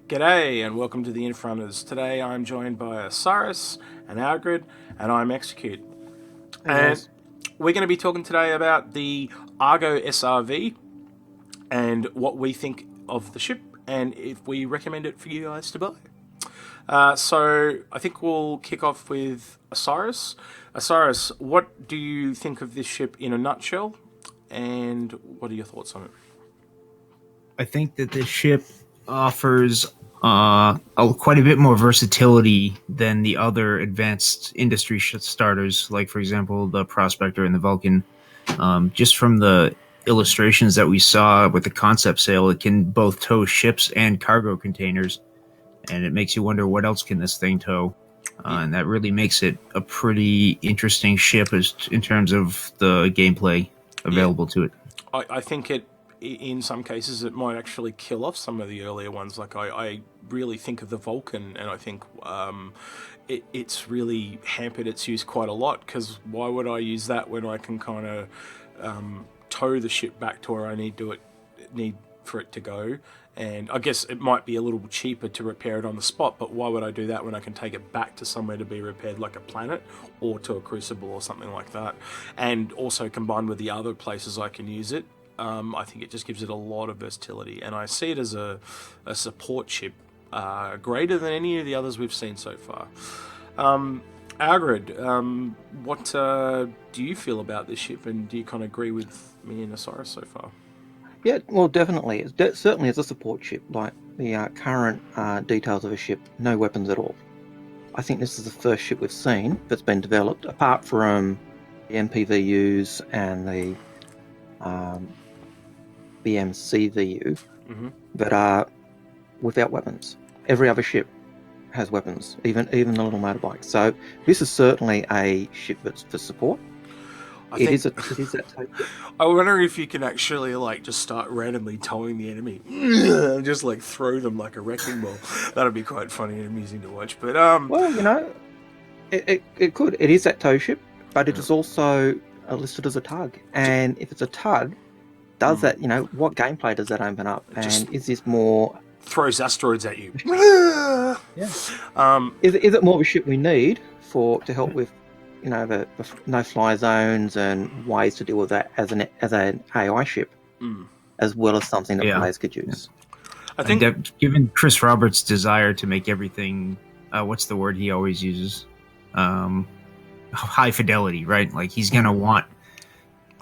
G'day and welcome to the Inforunners. Today I'm joined by Osiris and Algared, and I'm Execute. Hey And guys. we're going to be talking today about the Argo SRV and what we think of the ship and if we recommend it for you guys to buy. So I think we'll kick off with Osiris. Osiris, what do you think of this ship in a nutshell, and what are your thoughts on it? I think that this ship offers quite a bit more versatility than the other advanced industry starters, like, for example, the Prospector and the Vulcan. Just from the illustrations that we saw with the concept sail, it can both tow ships and cargo containers, and it makes you wonder what else can this thing tow. And that really makes it a pretty interesting ship in terms of the gameplay available to it. I think in some cases, it might actually kill off some of the earlier ones. Like, I really think of the Vulcan, and I think it's really hampered its use quite a lot, because why would I use that when I can kind of tow the ship back to where I need for it to go? And I guess it might be a little cheaper to repair it on the spot, but why would I do that when I can take it back to somewhere to be repaired, like a planet or to a crucible or something like that? And also combined with the other places I can use it, I think it just gives it a lot of versatility. And I see it as a support ship greater than any of the others we've seen so far. Algared, what do you feel about this ship, and do you kind of agree with me and Osiris so far? Yeah, well, definitely. Certainly as a support ship, like the current details of a ship, no weapons at all. I think this is the first ship we've seen that's been developed, apart from the MPVUs and the BMCVU, that are without weapons. Every other ship has weapons, even the little motorbike. So this is certainly a ship that's for support. It is that type. I wonder if you can actually just start randomly towing the enemy, just throw them like a wrecking ball. That'd be quite funny and amusing to watch. But well, it could. It is that tow ship, but it is also listed as a tug. And if it's a tug, does that what gameplay does that open up? And is this more throws asteroids at you? Yeah. Is it more of a ship we need to help with the no-fly zones and ways to deal with that as an AI ship, as well as something that players could use? I think that, given Chris Roberts' desire to make everything, what's the word he always uses? High fidelity, right? Like, he's going to want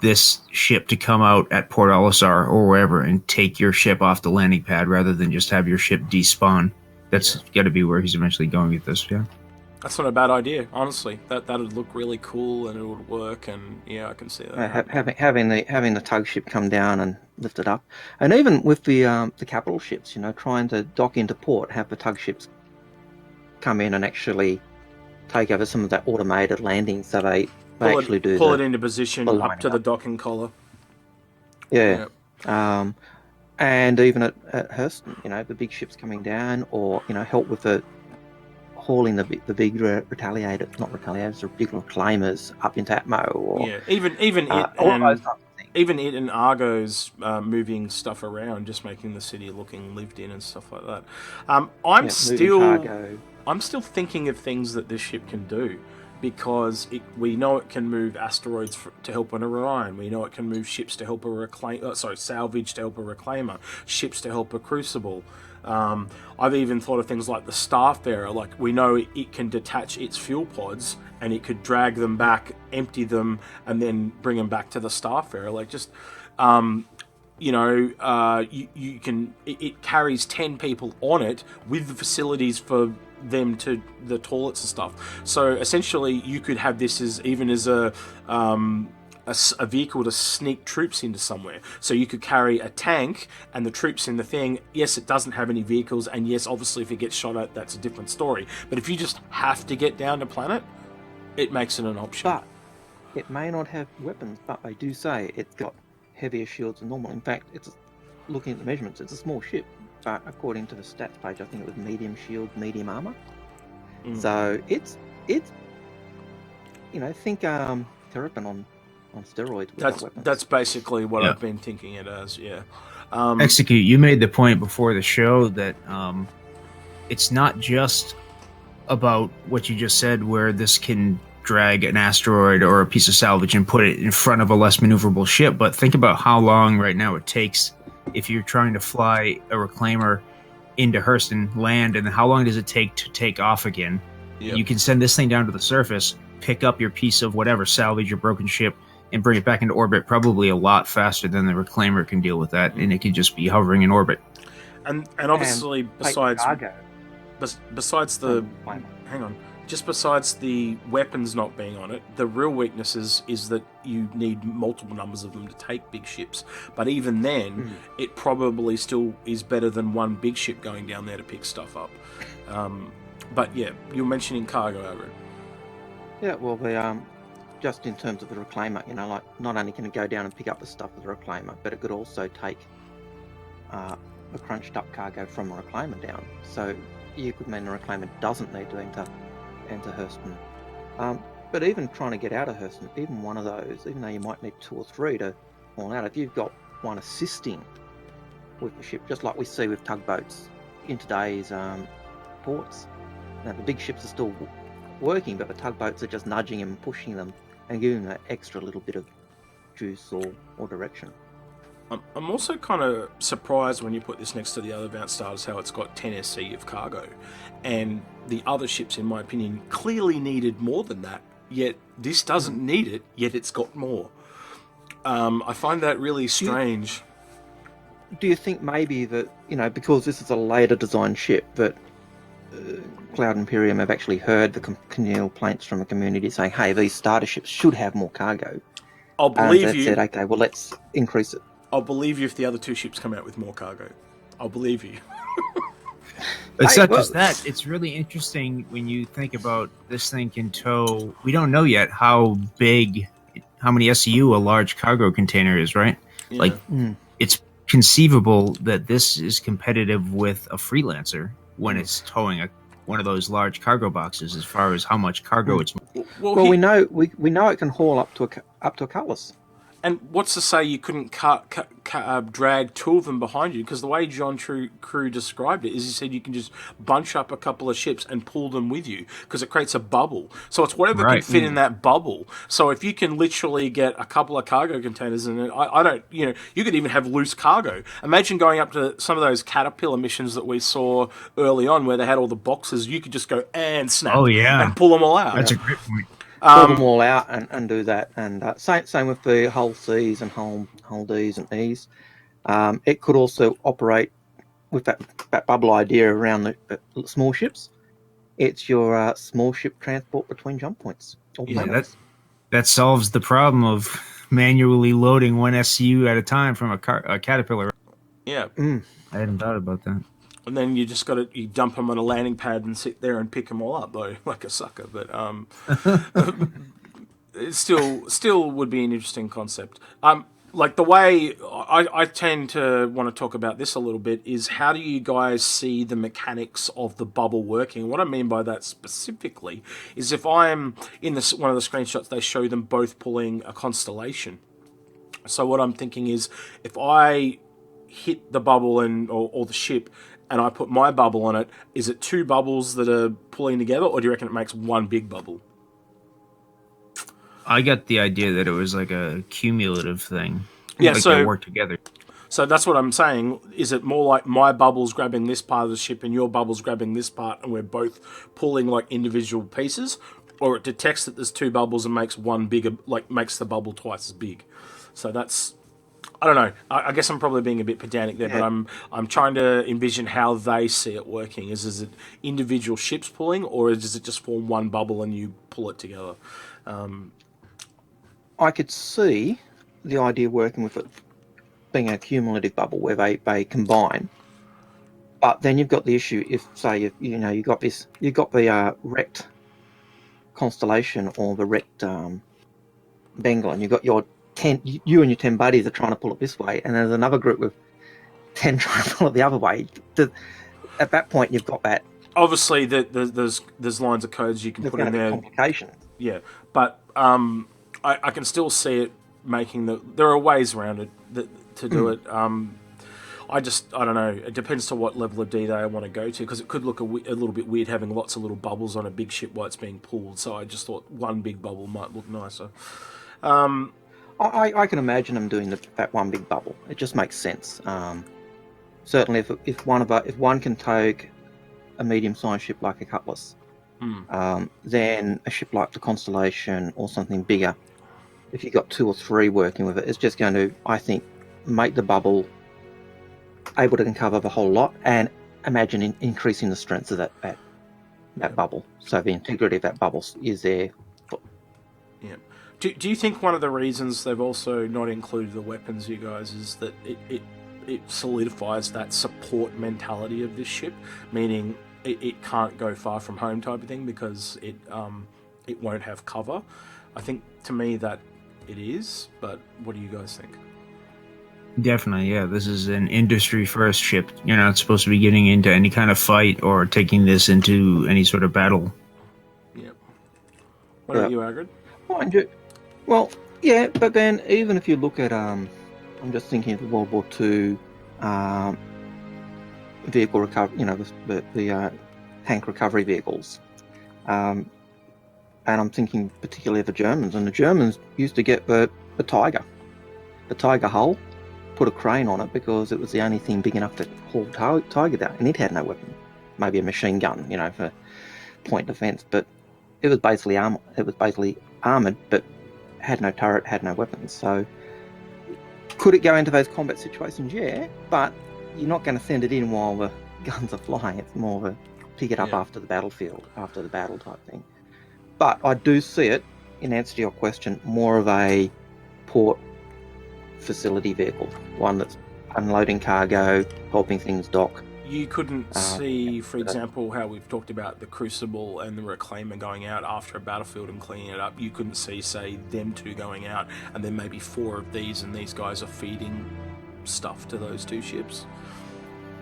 this ship to come out at Port Olisar or wherever and take your ship off the landing pad rather than just have your ship despawn. That's got to be where he's eventually going with this, yeah. That's not a bad idea, honestly. That'd look really cool and it would work, and I can see that. Having the tug ship come down and lift it up, and even with the capital ships, trying to dock into port, have the tug ships come in and actually take over some of that automated landing, so they actually pull it into position up to the docking collar. Yeah. And even at Hurston, the big ships coming down, or help with the hauling the big big reclaimers up into Atmo, or even it and Argo's moving stuff around, just making the city looking lived in and stuff like that. I'm still thinking of things that this ship can do, because we know it can move asteroids to help an Orion. We know it can move ships to help salvage to help a reclaimer, ships to help a crucible. I've even thought of things like the Starfarer. Like, we know it can detach its fuel pods and it could drag them back, empty them, and then bring them back to the Starfarer. It carries 10 people on it with the facilities for them to the toilets and stuff. So essentially, you could have this as a vehicle to sneak troops into somewhere. So you could carry a tank and the troops in the thing. Yes, it doesn't have any vehicles, and yes, obviously, if it gets shot at, that's a different story. But if you just have to get down to planet, it makes it an option. But it may not have weapons, but they do say it's got heavier shields than normal. In fact, looking at the measurements, it's a small ship, but according to the stats page, I think it was medium shield, medium armor. So it's think Terrapin on steroids. That's basically what I've been thinking it as. Yeah. Execute. You made the point before the show that it's not just about what you just said, where this can drag an asteroid or a piece of salvage and put it in front of a less maneuverable ship, but think about how long right now it takes if you're trying to fly a reclaimer into Hurston, land, and how long does it take to take off again? Yep. You can send this thing down to the surface, pick up your piece of whatever salvage or broken ship, and bring it back into orbit probably a lot faster than the reclaimer can deal with that, and it could just be hovering in orbit. And obviously, besides the hang on, just besides the weapons not being on it, the real weakness is that you need multiple numbers of them to take big ships. But even then, it probably still is better than one big ship going down there to pick stuff up. But yeah, you're mentioning cargo, Algared. Yeah, well, just in terms of the reclaimer, you know, like not only can it go down and pick up the stuff with the reclaimer, but it could also take the crunched up cargo from the reclaimer down. So you could mean the reclaimer doesn't need to enter Hurston. But even trying to get out of Hurston, even one of those, even though you might need 2 or 3 to haul out, if you've got one assisting with the ship, just like we see with tugboats in today's ports. Now the big ships are still working, but the tugboats are just nudging them, pushing them, and giving them that extra little bit of juice or direction. I'm also kind of surprised when you put this next to the other advanced starters how it's got 10 SC of cargo, and the other ships, in my opinion, clearly needed more than that, yet this doesn't need it, yet it's got more. I find that really strange. Do you think maybe that, you know, because this is a later designed ship, that Cloud Imperium have actually heard the continual complaints from the community saying, hey, these starter ships should have more cargo? I'll believe you. Said, okay, well, let's increase it. I'll believe you if the other 2 ships come out with more cargo. I'll believe you. It's not just that. It's really interesting when you think about this thing can tow. We don't know yet how many SCU a large cargo container is, right? Yeah. Like, it's conceivable that this is competitive with a freelancer when it's towing one of those large cargo boxes, as far as how much cargo it's. Well, we know it can haul up to a cutlass. And what's to say you couldn't drag 2 of them behind you? Because the way John Crew described it is he said you can just bunch up a couple of ships and pull them with you because it creates a bubble. So it's whatever can fit in that bubble. So if you can literally get a couple of cargo containers in it, I don't, you know, you could even have loose cargo. Imagine going up to some of those Caterpillar missions that we saw early on where they had all the boxes. You could just go and snap and pull them all out. That's a great point. Pull them all out and do that. And same with the hull Cs and hull Ds and Es. It could also operate with that bubble idea around the small ships. It's your small ship transport between jump points. That solves the problem of manually loading one SCU at a time from a Caterpillar. Yeah. I hadn't thought about that. And then you just you dump them on a landing pad and sit there and pick them all up, though, like a sucker. But it still would be an interesting concept. Like the way I tend to want to talk about this a little bit is how do you guys see the mechanics of the bubble working? What I mean by that specifically is if I'm in one of the screenshots, they show them both pulling a constellation. So what I'm thinking is if I hit the bubble or the ship and I put my bubble on it, is it 2 bubbles that are pulling together, or do you reckon it makes one big bubble? I got the idea that it was like a cumulative thing. Yeah, like so they work together. So that's what I'm saying. Is it more like my bubble's grabbing this part of the ship and your bubble's grabbing this part, and we're both pulling like individual pieces, or it detects that there's 2 bubbles and makes one bigger, like makes the bubble twice as big? So that's. I don't know. I guess I'm probably being a bit pedantic there, but I'm trying to envision how they see it working. Is it individual ships pulling, or does it just form one bubble and you pull it together? I could see the idea working with it being a cumulative bubble where they combine. But then you've got the issue if, say, you've got the wrecked constellation or the wrecked Bengal, and you've got you and your 10 buddies are trying to pull it this way, and there's another group with 10 trying to pull it the other way. At that point, you've got that. Obviously, there's lines of codes you can put in there. Complication. Yeah, but I can still see it making there are ways around it to do it. I don't know. It depends to what level of detail I want to go to, because it could look a little bit weird having lots of little bubbles on a big ship while it's being pulled. So I just thought one big bubble might look nicer. I can imagine them doing that one big bubble. It just makes sense. Certainly, if one can tow a medium-sized ship like a Cutlass, then a ship like the Constellation or something bigger, if you've got 2 or 3 working with it, it's just going to, I think, make the bubble able to cover the whole lot, and imagine increasing the strength of that bubble. So the integrity of that bubble is there. Yeah. Do you think one of the reasons they've also not included the weapons, you guys, is that it solidifies that support mentality of this ship, meaning it can't go far from home type of thing because it won't have cover? I think, to me, that it is, but what do you guys think? Definitely, yeah. This is an industry-first ship. You're not supposed to be getting into any kind of fight or taking this into any sort of battle. Yep. What about you, Argo? Well, yeah, but then even if you look at, I'm just thinking of the World War II vehicle recovery, the tank recovery vehicles. And I'm thinking particularly of the Germans. And the Germans used to get the Tiger hull, put a crane on it because it was the only thing big enough to haul Tiger down, and it had no weapon. Maybe a machine gun, for point defense, but it was basically armored, but had no turret, had no weapons. So could it go into those combat situations? Yeah, but you're not going to send it in while the guns are flying. It's more of a pick it up after the battlefield, after the battle type thing. But I do see it, in answer to your question, more of a port facility vehicle, one that's unloading cargo, helping things dock. You couldn't see, for example, how we've talked about the Crucible and the Reclaimer going out after a battlefield and cleaning it up. You couldn't see, say, them 2 going out and then maybe 4 of these, and these guys are feeding stuff to those 2 ships.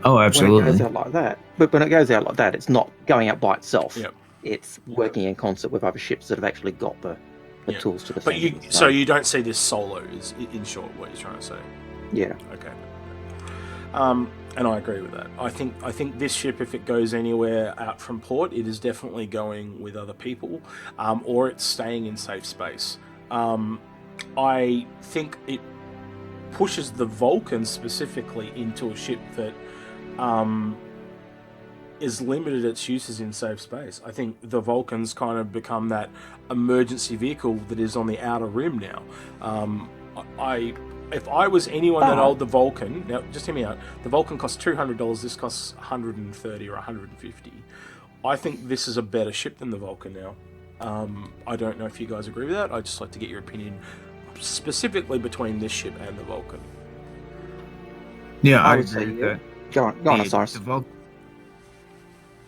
Oh, absolutely. When it goes out like that, but when it goes out like that, it's not going out by itself. Yep. It's working in concert with other ships that have actually got the tools to defend. But so you don't see this solo, is in short what you're trying to say? Yeah. Okay. And I agree with that. I think this ship, if it goes anywhere out from port, it is definitely going with other people, or it's staying in safe space. I think it pushes the Vulcan specifically into a ship that is limited its uses in safe space. I think the Vulcans kind of become that emergency vehicle that is on the outer rim now. If I was anyone that owned the Vulcan, now just hear me out, the Vulcan costs $200, this costs $130 or $150. I think this is a better ship than the Vulcan now. I don't know if you guys agree with that. I'd just like to get your opinion specifically between this ship and the Vulcan. Yeah, I would agree say, with that. Go on, Osiris.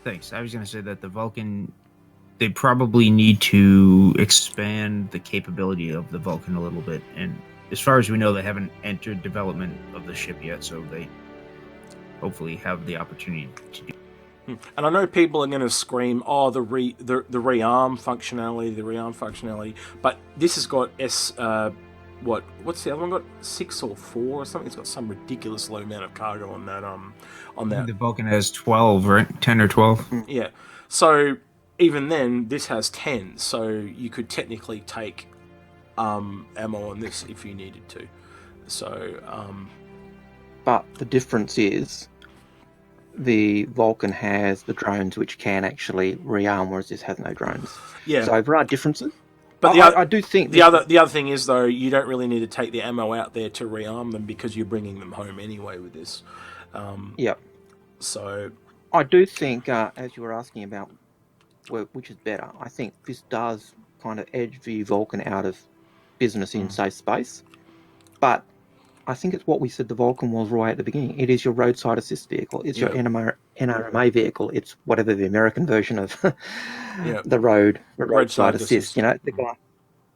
Thanks. I was going to say that the Vulcan, they probably need to expand the capability of the Vulcan a little bit. And as far as we know, they haven't entered development of the ship yet, so they hopefully have the opportunity to do. And I know people are going to scream, "Oh, the rearm functionality," but this has got what's the other one got? 6 or 4 or something. It's got some ridiculous low amount of cargo on that. I think the Vulcan has 12, right? 10 or 12. Yeah. So even then, this has 10. So you could technically take ammo on this if you needed to. So. But the difference is, the Vulcan has the drones which can actually rearm, whereas this has no drones. Yeah. So there are differences. But I do think the other thing is, though, you don't really need to take the ammo out there to rearm them because you're bringing them home anyway with this. Yeah. So I do think, as you were asking about which is better, I think this does kind of edge the Vulcan out of business in safe space. But I think it's what we said the Vulcan was right at the beginning. It is your roadside assist vehicle. It's your NRMA vehicle. It's whatever the American version of the roadside assist.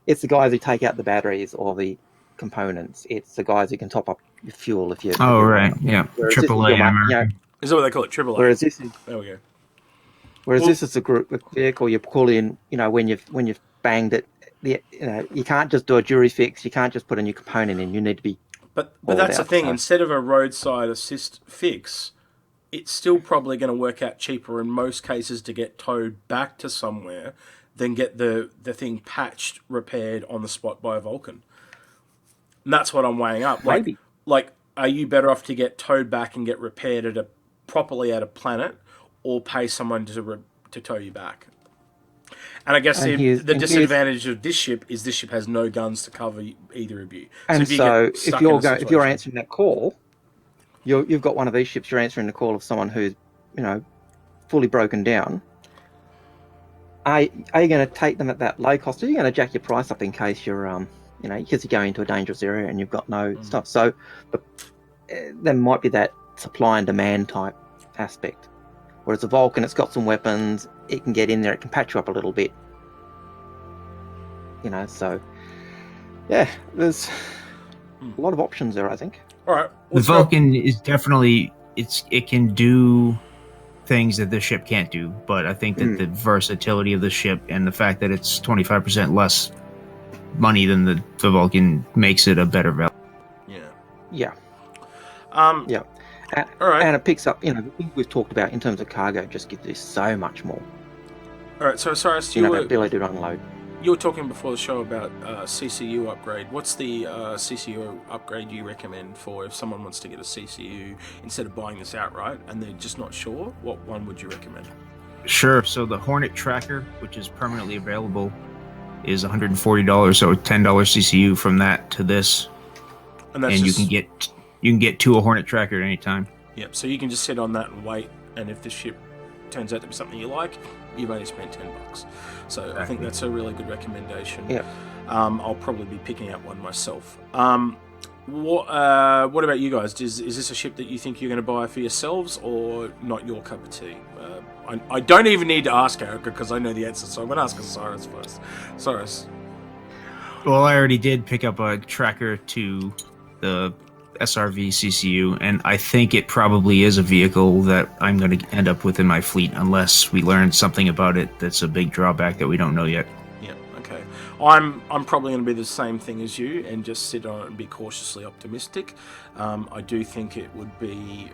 It's the guys who take out the batteries or the components. It's the guys who can top up your fuel if you. Oh right, yeah, AAA. Is that what they call it? AAA. Whereas this is. There we go. This is a vehicle you pull in. When you've banged it. You can't just do a jury fix. You can't just put a new component in. You need to be But hauled that's the out, thing. so- Instead of a roadside assist fix, it's still probably going to work out cheaper in most cases to get towed back to somewhere than get the thing patched, repaired on the spot by a Vulcan. And that's what I'm weighing up. Maybe. Like, are you better off to get towed back and get repaired properly at a planet, or pay someone to tow you back? And I guess the disadvantage of this ship is this ship has no guns to cover either of you. And if you're answering that call, you've got one of these ships. You're answering the call of someone who's, fully broken down. Are you going to take them at that low cost? Or are you going to jack your price up in case you're, because you're going into a dangerous area and you've got no stuff? So, there might be that supply and demand type aspect. Whereas a Vulcan, it's got some weapons, it can get in there, it can patch you up a little bit. So, yeah, there's a lot of options there, I think. All right. The Vulcan is definitely, it can do things that the ship can't do, but I think that the versatility of the ship and the fact that it's 25% less money than the Vulcan makes it a better value. Yeah. Yeah. All right. And it picks up, the things we've talked about in terms of cargo just gives you so much more. All right, so Osiris, the ability to unload. You were talking before the show about CCU upgrade. What's the CCU upgrade you recommend for if someone wants to get a CCU instead of buying this outright and they're just not sure? What one would you recommend? Sure. So the Hornet Tracker, which is permanently available, is $140. So $10 CCU from that to this, and you can get to a Hornet Tracker at any time. Yep. So you can just sit on that and wait, and if the ship turns out to be something you like, you've only spent $10. So exactly. I think that's a really good recommendation. Yeah. I'll probably be picking up one myself. What about you guys? Is this a ship that you think you're going to buy for yourselves, or not your cup of tea? I don't even need to ask Erica because I know the answer, so I'm going to ask Osiris first. Osiris. Well, I already did pick up a tracker to the SRV CCU, and I think it probably is a vehicle that I'm going to end up with in my fleet unless we learn something about it that's a big drawback that we don't know yet. Yeah, okay. I'm probably going to be the same thing as you and just sit on it and be cautiously optimistic. I do think it would be...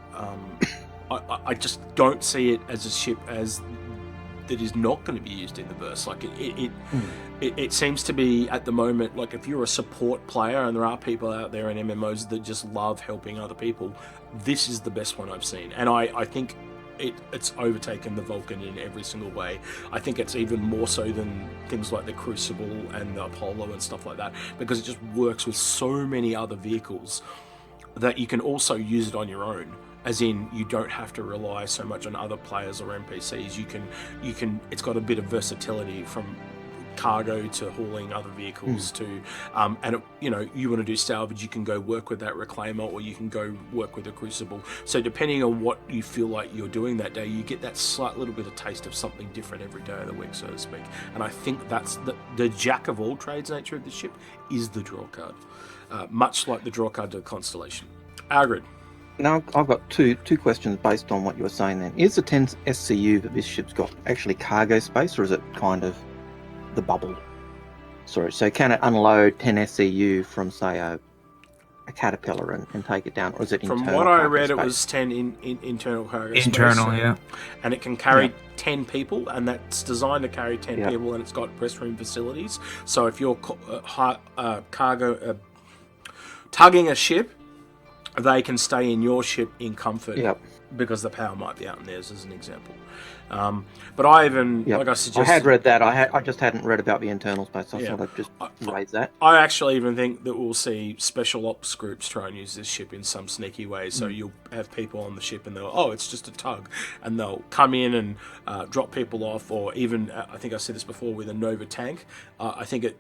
I just don't see it as a ship that is not going to be used in the verse. Like it seems to be at the moment, like if you're a support player, and there are people out there in MMOs that just love helping other people, this is the best one I've seen. And I think it's overtaken the Vulcan in every single way. I think it's even more so than things like the Crucible and the Apollo and stuff like that, because it just works with so many other vehicles that you can also use it on your own. As in, you don't have to rely so much on other players or NPCs. You can. It's got a bit of versatility from cargo to hauling other vehicles to, you want to do salvage, you can go work with that reclaimer, or you can go work with a Crucible. So depending on what you feel like you're doing that day, you get that slight little bit of taste of something different every day of the week, so to speak. And I think that's the jack of all trades nature of the ship is the draw card, much like the draw card to the Constellation. Algared. Now, I've got two questions based on what you were saying then. Is the 10 SCU that this ship's got actually cargo space, or is it kind of the bubble? Sorry, so can it unload 10 SCU from, say, a Caterpillar and take it down, or is it internal? From what I read, it was 10 in internal cargo space. Internal, yeah. And it can carry 10 people, and that's designed to carry 10 people, and it's got press room facilities. So if you're tugging a ship, they can stay in your ship in comfort because the power might be out in theirs, as an example. But I even, like I suggested... I had read that. I just hadn't read about the internal space, so I thought I'd just raise that. I actually even think that we'll see special ops groups try and use this ship in some sneaky way. So you'll have people on the ship and they'll, it's just a tug. And they'll come in and drop people off, or even, I think I said this before, with a Nova tank. I think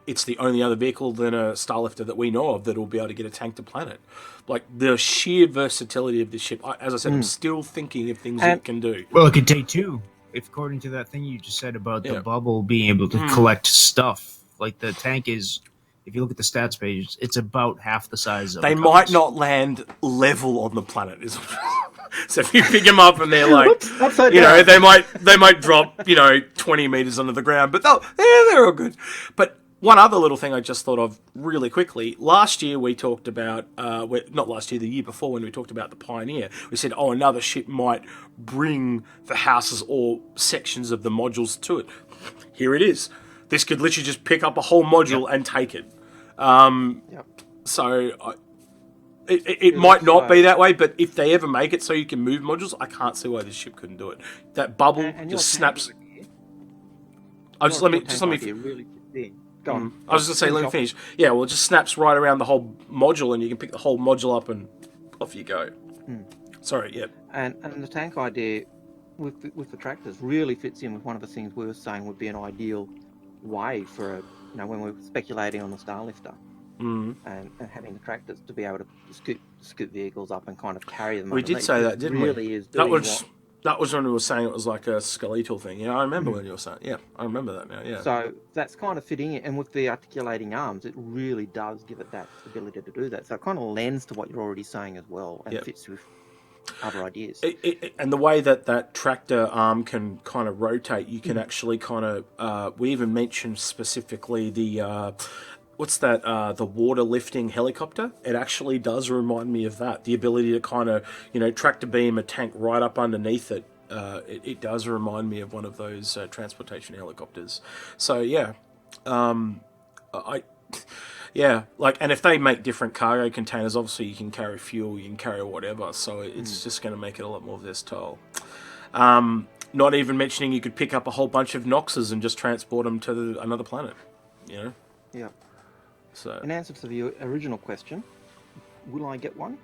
it's the only other vehicle than a Starlifter that we know of that will be able to get a tank to planet. Like, the sheer versatility of this ship, as I said, I'm still thinking of things it can do. Well, it could take two, according to that thing you just said about the bubble being able to collect stuff. Like, the tank is, if you look at the stats page, it's about half the size of They might not land level on the planet. So if you pick them up and they're like, they might drop, 20 meters under the ground, but they're all good. But one other little thing I just thought of really quickly. Last year we talked about, not last year, the year before when we talked about the Pioneer, we said, oh, another ship might bring the houses or sections of the modules to it. Here it is. This could literally just pick up a whole module and take it. So it might not be that way, but if they ever make it so you can move modules, I can't see why this ship couldn't do it. That bubble just snaps. Let me. Really Go on. I was going to say, let me finish. Yeah, well, it just snaps right around the whole module, and you can pick the whole module up, and off you go. Sorry, yeah. And the tank idea with the tractors really fits in with one of the things we were saying would be an ideal way for when we were speculating on the Starlifter, and having the tractors to be able to scoop vehicles up and kind of carry them. We did say that, didn't we? Really is. That was when we were saying it was like a skeletal thing. Yeah, I remember when you were saying. Yeah, I remember that now. Yeah. So that's kind of fitting it, and with the articulating arms, it really does give it that ability to do that. So it kind of lends to what you're already saying as well, and fits with other ideas. And the way that tractor arm can kind of rotate, you can actually kind of. We even mentioned specifically the. What's that? The water lifting helicopter. It actually does remind me of that. The ability to kind of, tractor beam a tank right up underneath it. It does remind me of one of those transportation helicopters. So yeah, and if they make different cargo containers, obviously you can carry fuel, you can carry whatever. So it's just going to make it a lot more versatile. Not even mentioning you could pick up a whole bunch of Noxes and just transport them to another planet. Yeah. So, in answer to the original question, will I get one?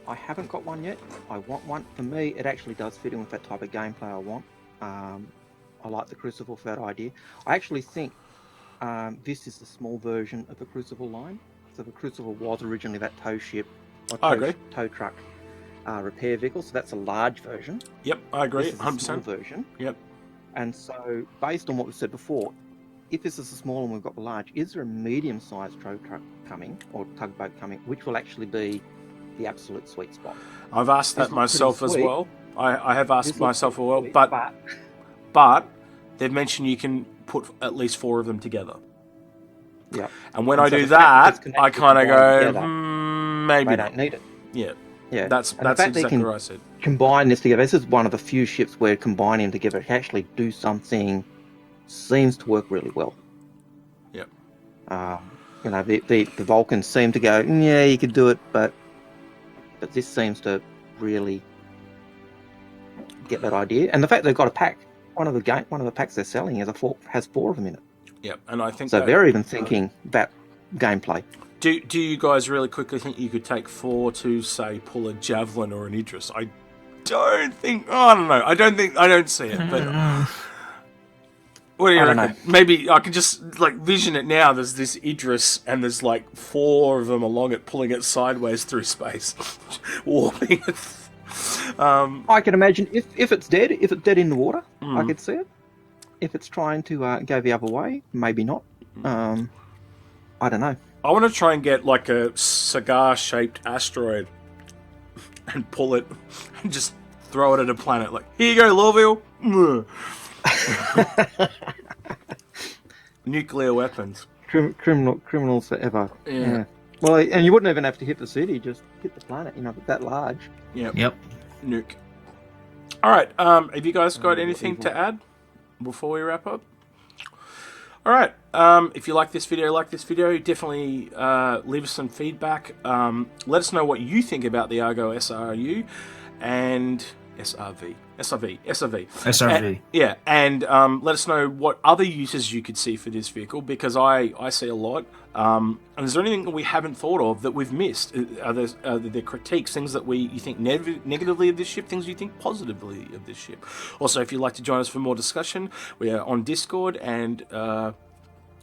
I haven't got one yet. I want one. For me, it actually does fit in with that type of gameplay I want. I like the Crucible for that idea. I actually think this is the small version of the Crucible line. So the Crucible was originally that tow ship, or tow truck repair vehicle. So that's a large version. Yep, I agree. This is 100%. A small version. Yep. And so, based on what we said before, if this is a small and we've got the large, is there a medium-sized tow truck coming, or tugboat coming, which will actually be the absolute sweet spot? I've asked that myself as well. I have asked myself as well, but they've mentioned you can put at least 4 of them together. Yeah. And when I do that, I kind of go, maybe they don't need it. Yeah. Yeah. That's exactly what I said. Combine this together. This is one of the few ships where combining them together can actually do something. Seems to work really well. Yep. The Vulcans seem to go, yeah, you could do it, but this seems to really get that idea. And the fact they've got a pack, one of the packs they're selling has 4 of them in it. Yep, and I think so. They're even thinking that gameplay. Do you guys really quickly think you could take 4 to say pull a Javelin or an Idris? I don't know. I don't see it, but. What do you reckon? Maybe I can just vision it now. There's this Idris, and there's 4 of them along it, pulling it sideways through space, warping it. I can imagine if it's dead in the water, I could see it. If it's trying to go the other way, maybe not. I don't know. I want to try and get a cigar-shaped asteroid and pull it and just throw it at a planet. Here you go, Lorville. Nuclear weapons. Criminals forever. Yeah. Well, and you wouldn't even have to hit the city; just hit the planet. That large. Yep. Nuke. All right. Have you guys got anything to add before we wrap up? All right. If you like this video, definitely leave us some feedback. Let us know what you think about the Argo SRU and SRV. And let us know what other uses you could see for this vehicle, because I see a lot. And is there anything that we haven't thought of that we've missed? Are there critiques, things that you think negatively of this ship, things you think positively of this ship? Also, if you'd like to join us for more discussion, we are on Discord, and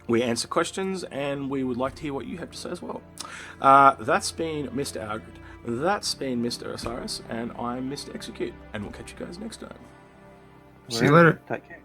we answer questions, and we would like to hear what you have to say as well. That's been Mr. Algared. That's been Mr. Osiris, and I'm Mr. Execute, and we'll catch you guys next time. See you later. Take care.